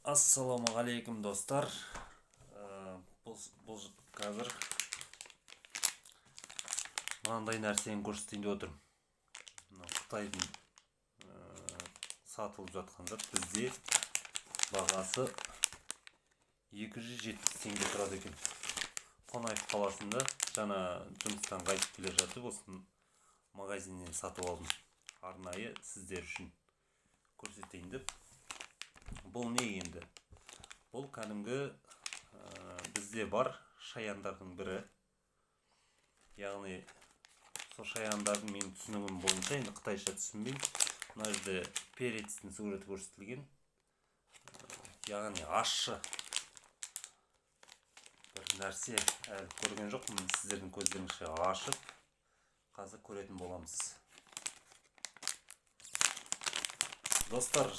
Ассалаумағалейкум достар. Бұл қазір мынандай нәрсені көрсетейін деп отырмын. Қытайдың сатылып жатқан зат бізде бағасы 270 теңге тұрады екен. Қонаев қаласында жаңа жұмыстан қайтып келе жатып осыны магазиннен сатып алдым. Арнайы сіздер үшін көрсетейін деп. Бұл не енді? Бұл кәдімгі бізде бар шаяндардың бірі. Яғни сол шаяндардың менің түсінігім бойынша, енді қытайша түсінбеймін. Мына жерде перецтің суреті көрсетілген. Яғни ащы бір нәрсе әлі көрген жоқпын. Сіздердің көздеріңізше ашып, қазір көретін боламыз. Достар,